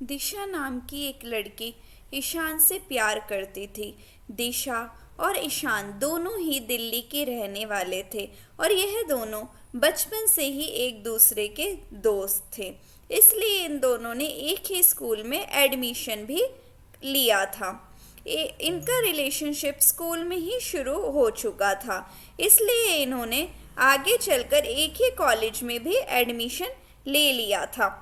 दिशा नाम की एक लड़की ईशान से प्यार करती थी। दिशा और ईशान दोनों ही दिल्ली के रहने वाले थे और यह दोनों बचपन से ही एक दूसरे के दोस्त थे। इसलिए इन दोनों ने एक ही स्कूल में एडमिशन भी लिया था। इनका रिलेशनशिप स्कूल में ही शुरू हो चुका था, इसलिए इन्होंने आगे चलकर एक ही कॉलेज में भी एडमिशन ले लिया था।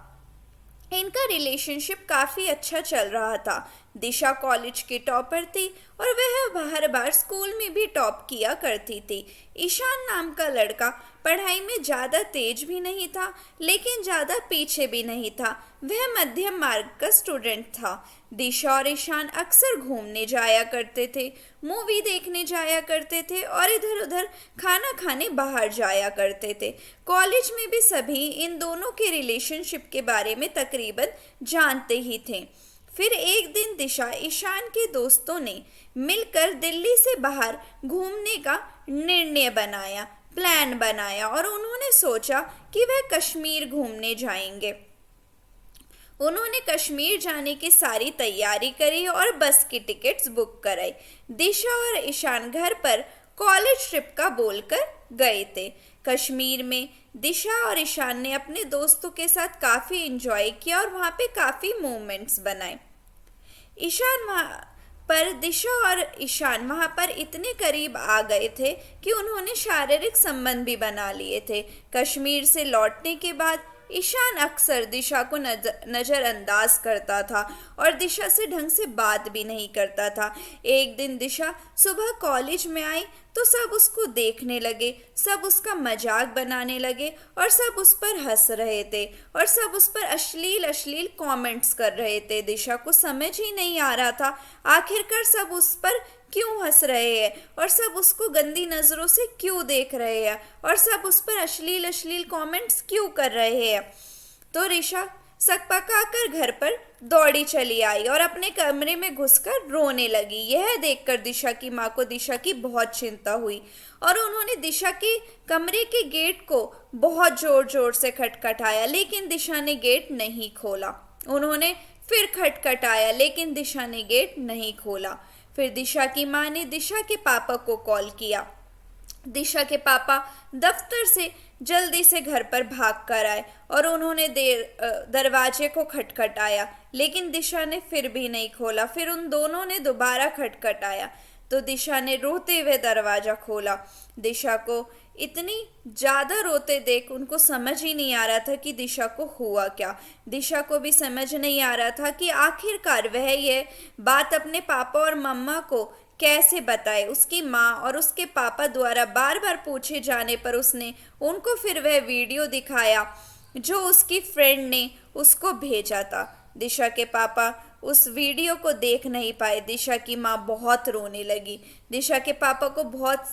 इनका रिलेशनशिप काफ़ी अच्छा चल रहा था। दिशा कॉलेज की टॉपर थी और वह हर बार स्कूल में भी टॉप किया करती थी। ईशान नाम का लड़का पढ़ाई में ज़्यादा तेज भी नहीं था, लेकिन ज़्यादा पीछे भी नहीं था। वह मध्यम मार्ग का स्टूडेंट था। दिशा और ईशान अक्सर घूमने जाया करते थे, मूवी देखने जाया करते थे और इधर उधर खाना खाने बाहर जाया करते थे। कॉलेज में भी सभी इन दोनों के रिलेशनशिप के बारे में तकरीबन जानते ही थे। फिर एक दिन दिशा ईशान के दोस्तों ने मिलकर दिल्ली से बाहर घूमने का प्लान बनाया और उन्होंने सोचा कि वह कश्मीर घूमने जाएंगे। उन्होंने कश्मीर जाने की सारी तैयारी करी और बस की टिकट्स बुक कराई। दिशा और ईशान घर पर कॉलेज ट्रिप का बोलकर गए थे। कश्मीर में दिशा और ईशान ने अपने दोस्तों के साथ काफ़ी इंजॉय किया और वहाँ पे काफ़ी मोमेंट्स बनाए। दिशा और ईशान वहाँ पर इतने करीब आ गए थे कि उन्होंने शारीरिक संबंध भी बना लिए थे। कश्मीर से लौटने के बाद ईशान अक्सर दिशा को नज़रअंदाज करता था और दिशा से ढंग से बात भी नहीं करता था। एक दिन दिशा सुबह कॉलेज में आई तो सब उसको देखने लगे, सब उसका मजाक बनाने लगे और सब उस पर हंस रहे थे और सब उस पर अश्लील अश्लील कमेंट्स कर रहे थे। दिशा को समझ ही नहीं आ रहा था आखिरकार सब उस पर क्यों हंस रहे हैं और सब उसको गंदी नज़रों से क्यों देख रहे हैं और सब उस पर अश्लील अश्लील कमेंट्स क्यों कर रहे हैं। तो दिशा सकपकाकर घर पर दौड़ी चली आई और अपने कमरे में घुसकर रोने लगी। यह देखकर दिशा की माँ को दिशा की बहुत चिंता हुई और उन्होंने दिशा के कमरे के गेट को बहुत ज़ोर ज़ोर से खटखटाया, लेकिन दिशा ने गेट नहीं खोला। उन्होंने फिर खटखटाया, लेकिन दिशा ने गेट नहीं खोला। फिर दिशा की माँ ने दिशा के पापा को कॉल किया। दिशा के पापा दफ्तर से जल्दी से घर पर भाग कर आए और उन्होंने दरवाजे को खटखटाया, लेकिन दिशा ने फिर भी नहीं खोला। फिर उन दोनों ने दोबारा खटखटाया तो दिशा ने रोते हुए दरवाज़ा खोला। दिशा को इतनी ज़्यादा रोते देख उनको समझ ही नहीं आ रहा था कि दिशा को हुआ क्या। दिशा को भी समझ नहीं आ रहा था कि आखिरकार वह यह बात अपने पापा और मम्मा को कैसे बताए। उसकी माँ और उसके पापा द्वारा बार बार पूछे जाने पर उसने उनको फिर वह वीडियो दिखाया जो उसकी फ्रेंड ने उसको भेजा था। दिशा के पापा उस वीडियो को देख नहीं पाए। दिशा की माँ बहुत रोने लगी। दिशा के पापा को बहुत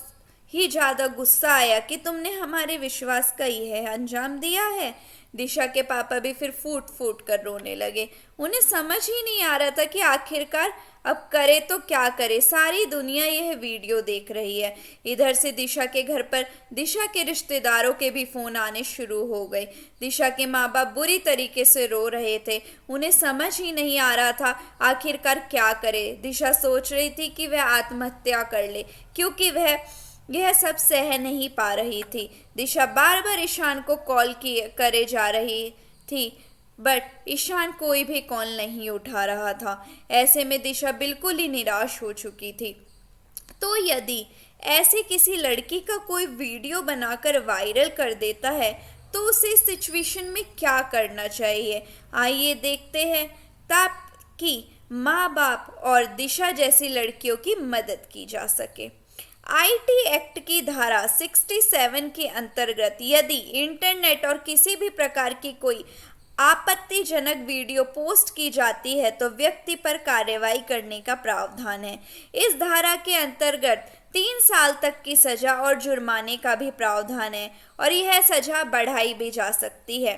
ही ज़्यादा गुस्सा आया कि तुमने हमारे विश्वास का यह अंजाम दिया है। दिशा के पापा भी फिर फूट फूट कर रोने लगे। उन्हें समझ ही नहीं आ रहा था कि आखिरकार अब करे तो क्या करे। सारी दुनिया यह वीडियो देख रही है। इधर से दिशा के घर पर दिशा के रिश्तेदारों के भी फ़ोन आने शुरू हो गए। दिशा के माँ बाप बुरी तरीके से रो रहे थे। उन्हें समझ ही नहीं आ रहा था आखिरकार क्या करे। दिशा सोच रही थी कि वह आत्महत्या कर ले, क्योंकि वह यह सब सह नहीं पा रही थी। दिशा बार बार ईशान को कॉल करे जा रही थी, बट ईशान कोई भी कॉल नहीं उठा रहा था। ऐसे में दिशा बिल्कुल ही निराश हो चुकी थी। तो यदि ऐसी किसी लड़की का कोई वीडियो बनाकर वायरल कर देता है तो उसे इस सिचुएशन में क्या करना चाहिए, आइए देखते हैं, ताकि माँ बाप और दिशा जैसी लड़कियों की मदद की जा सके। आईटी एक्ट की धारा 67 के अंतर्गत यदि इंटरनेट और किसी भी प्रकार की कोई आपत्तिजनक वीडियो पोस्ट की जाती है तो व्यक्ति पर कार्रवाई करने का प्रावधान है। इस धारा के अंतर्गत 3 साल तक की सजा और जुर्माने का भी प्रावधान है और यह सजा बढ़ाई भी जा सकती है।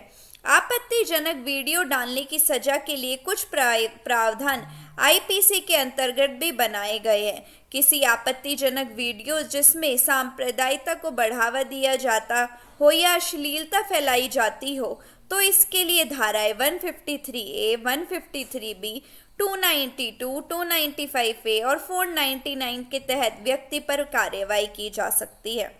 आपत्तिजनक वीडियो डालने की सजा के लिए कुछ प्रावधान आईपीसी के अंतर्गत भी बनाए गए हैं। किसी आपत्तिजनक वीडियो जिसमें सांप्रदायिकता को बढ़ावा दिया जाता हो या अश्लीलता फैलाई जाती हो तो इसके लिए धाराएं 153A, 153B, 292, 295A और 499 के तहत व्यक्ति पर कार्रवाई की जा सकती है।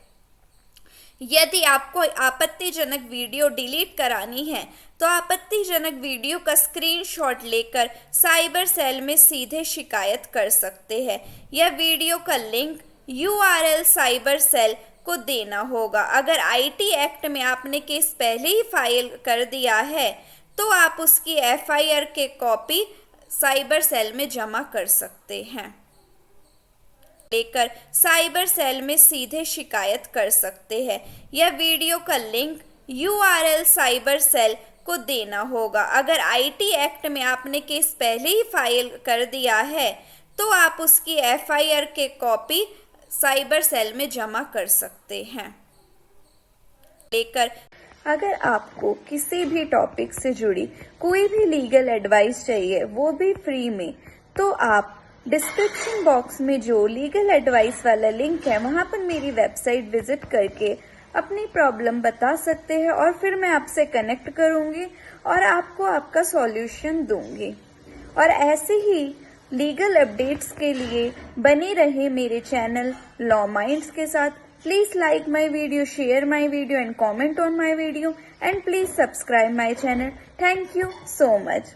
यदि आपको आपत्तिजनक वीडियो डिलीट करानी है तो आपत्तिजनक वीडियो का स्क्रीनशॉट लेकर साइबर सेल में सीधे शिकायत कर सकते हैं। यह वीडियो का लिंक URL साइबर सेल को देना होगा। अगर IT एक्ट में आपने केस पहले ही फाइल कर दिया है तो आप उसकी FIR के कॉपी साइबर सेल में जमा कर सकते हैं। लेकर साइबर सेल में सीधे शिकायत कर सकते हैं। यह वीडियो का लिंक URL साइबर सेल को देना होगा। अगर IT एक्ट में आपने केस पहले ही फाइल कर दिया है तो आप उसकी FIR के कॉपी साइबर सेल में जमा कर सकते हैं। लेकर अगर आपको किसी भी टॉपिक से जुड़ी कोई भी लीगल एडवाइस चाहिए वो भी फ्री में, तो आप डिस्क्रिप्शन बॉक्स में जो लीगल एडवाइस वाला लिंक है वहाँ पर मेरी वेबसाइट विजिट करके अपनी प्रॉब्लम बता सकते हैं और फिर मैं आपसे कनेक्ट करूँगी और आपको आपका सॉल्यूशन दूंगी। और ऐसे ही लीगल अपडेट्स के लिए बने रहे मेरे चैनल लॉ माइंड्स के साथ। Please like my video, share my video and comment on my video and please subscribe my channel. Thank you so much.